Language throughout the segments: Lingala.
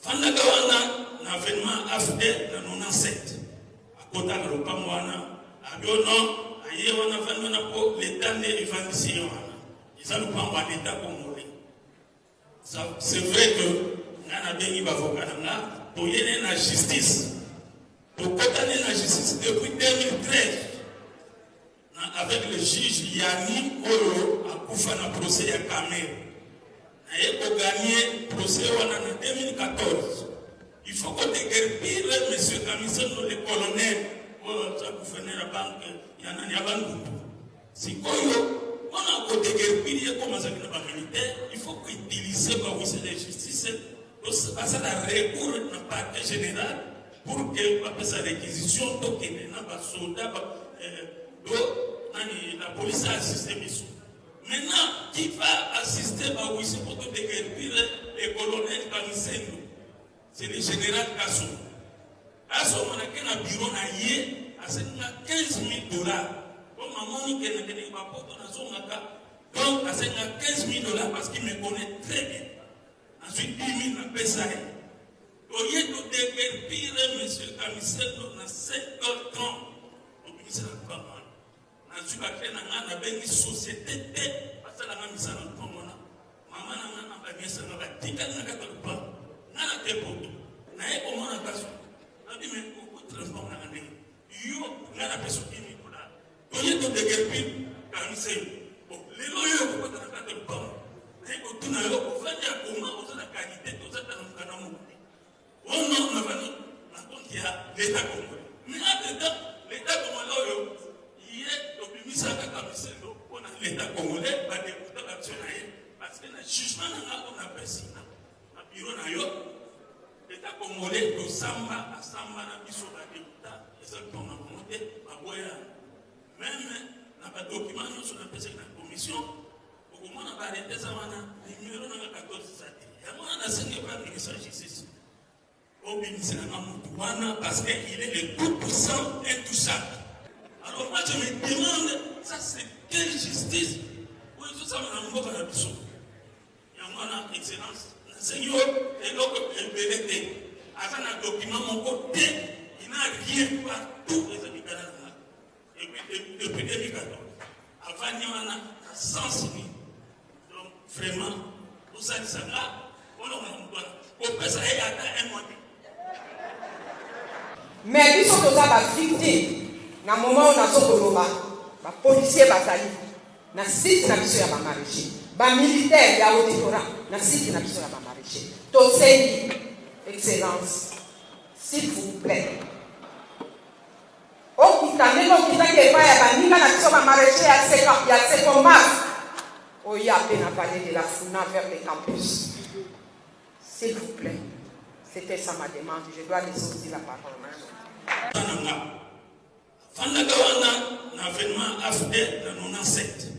Fandagawana na événement AFD na 97. À côté de l'Opamwana, à Biono, à Yewana Vandana pour l'État de l'évangisation. Ils ont pas l'État comme c'est vrai que nous avons bien avocat pour y aller la justice. Pour condamner la justice depuis 2013. Avec le juge Yanni Oro à Koufana procès à Kamer. Et pour gagner le procès en 2014, il faut qu'on déguerpille M. Kamisen, le colonel, pour faire la banque, il y en a un banque. Si on a déguerpille comme ça militaire, il faut qu'on utilise la justice pour passer la recours dans le parquet général pour que sa réquisition, donc il n'y a pas de soldats, la police a assisté. Maintenant, qui va assister à Ouissi pour que déguerpir le colonel Kamisendo? C'est le général Kassou. Kassou, on a un bureau à 15 000 $. Comme maman, il y a un rapport dans son cas. Donc, à 15 000 $ parce qu'il me connaît très bien. Ensuite, 10 000 à Pessaï. Au lieu de déguerpir M. Kamisendo dans 5h30, donc il s'est pas mal. Je vais créer une société parce que la maman s'en a pas mal. Maman n'a pas bien ça. Elle n'a pas pas. N'a pas pour tout. N'a pas comment on a pas. N'a dit mais pourquoi transformer la année? Yo n'a pas besoin de nous là. Au lieu de déguerpir, quand c'est bon, les loyaux pourquoi t'as pas de pas? N'a pas tout n'a pas pour faire comment on a la qualité tout ça dans le canal. On n'a pas dit. La compte il y a l'État congolais. Mais là-dedans, l'État congolais l'État congolais va découvrir l'action parce que le jugement on a perçu dans le bureau l'État congolais de Samba à Samba na biso ba députat exactement monté ba boya même na ba document sur la commission au moment na ba arrêté ça wana numéro na 14 ça dit ya mwana na sengi ba ministre justice au ministre na mwana parce que il est le tout puissant et intouchable. Alors moi je me demande, ça c'est quelle justice? Oui, tout ça m'a envoyé à la mission. Il y a mon excellence. Seigneur, et donc le BDT, avec un document mon côté, il n'a rien partout les habitants. Et puis depuis 2014, avant il y en a 100 signes. Donc vraiment, tout ça, ça là, on peut ça y a un mois. Mais ils sont tous à victime. Na moment on a sokoloba ba policier bazali na site na biso ya ba maraîcher ba militaire ya auditora na site na biso ya ba maraîcher to sei excellence s'il vous plaît o kitandelo kitake pa ya baninga na biso ba maraîcher ya se combat o ya pena vallée de la Funa vers le campus s'il vous plaît. C'était ça ma demande, je dois laisser aussi la parole. Fandagawana na événement AFD na 97.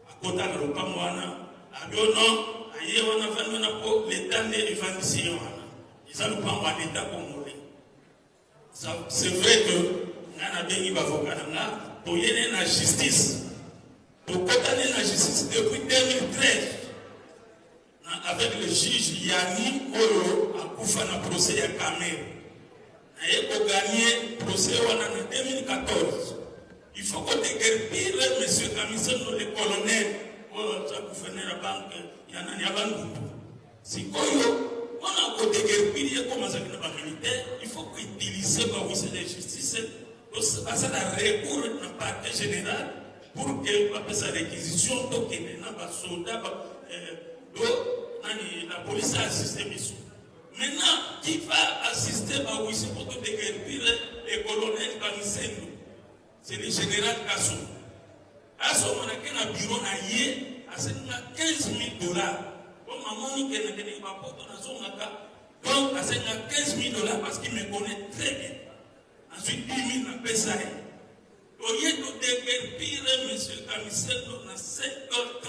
À côté de l'Opamwana, à Biono, à Yewana Vandana pour l'État de l'évangisation. Ils ont pas l'État congolais. C'est vrai que nous avons bien avocat pour y aller la justice. Pour condamner la justice depuis 2013. Avec le juge Yanni Oro à Koufana procès à Kamer. Et pour gagner le procès en 2014, il faut qu'on déguerpille M. Kamisen, le colonel, pour faire la banque, il y en a un banque. Si on a déguerpillé comme ça militaire, il faut qu'on utilise la justice pour passer la recours dans le parquet général pour que sa réquisition, donc il n'y a pas de soldats, la police a assisté. Maintenant, qui va assister à Ouissi pour que déguerpir le colonel Kamisendo? C'est le général Kassou. Kassou, on a un bureau à 15 000 $. Comme maman, il y a un rapport dans son cas. Donc, à 15 000 $ parce qu'il me connaît très bien. Ensuite, 10 000 à Pessaï. Au lieu de déguerpir M. Kamisendo dans 5h30,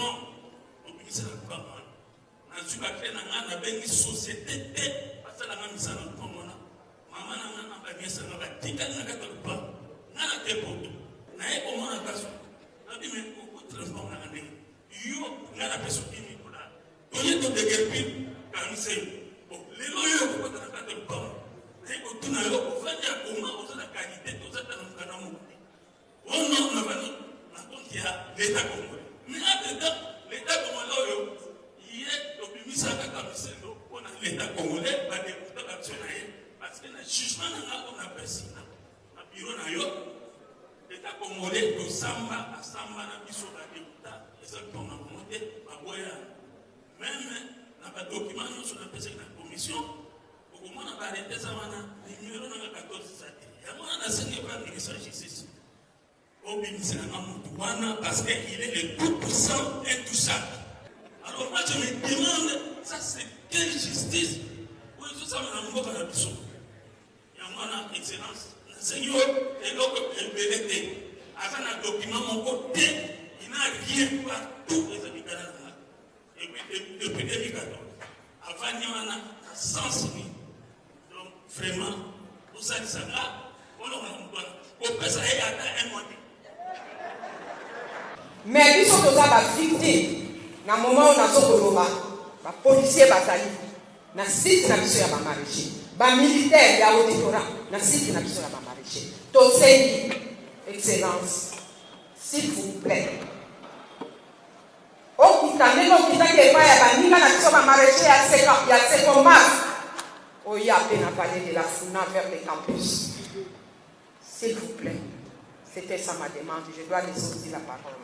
donc il s'est pas mal. Ensuite, on a une société parce que la maman s'en a pas mal. Maman n'a pas bien ça, n'a pas dit qu'elle n'a pas. N'a pas pour tout. N'a pas comment on a pas. N'a dit mais pourquoi transformer la année? Yo n'a pas besoin de nous là. Au lieu de déguerpir, quand c'est Bisendo on a l'État congolais va député actionnaire parce que le jugement on a perçu na bureau na yo l'État congolais to samba asamba na biso ba député exactement na monter ba boya même na ba document nous on a perçu na commission au moins na ba arrêter ça wana numéro na 14 sati ya mwana na sengi ba ministre justice au ministère na mutuana parce que il est le tout puissant et tout ça. Alors moi je me demande, ça c'est quelle justice? Oui, tout ça m'a montré à la biso. Il y a mon excellence. Le Seigneur est donc le BLT. Avant un document, mon côté, il n'a rien partout les habitants. Et puis depuis 2014, avant il y en a 100 000. Donc vraiment, tout ça, ça là, on peut ça y atteindre un mois. Mais biso toza ba victime. Na moment on a sokoloba ba policier bazali na site na biso ya ba maraîcher ba militaire ya auditorat na site na biso ya ba maraîcher to sengi excellence s'il vous plaît okitane okitake pa ya baninga na biso ba maraîcher ya secondaire oya pe na vallée de la Funa vers le campus s'il vous plaît. C'était ça ma demande, je dois laisser aussi la parole.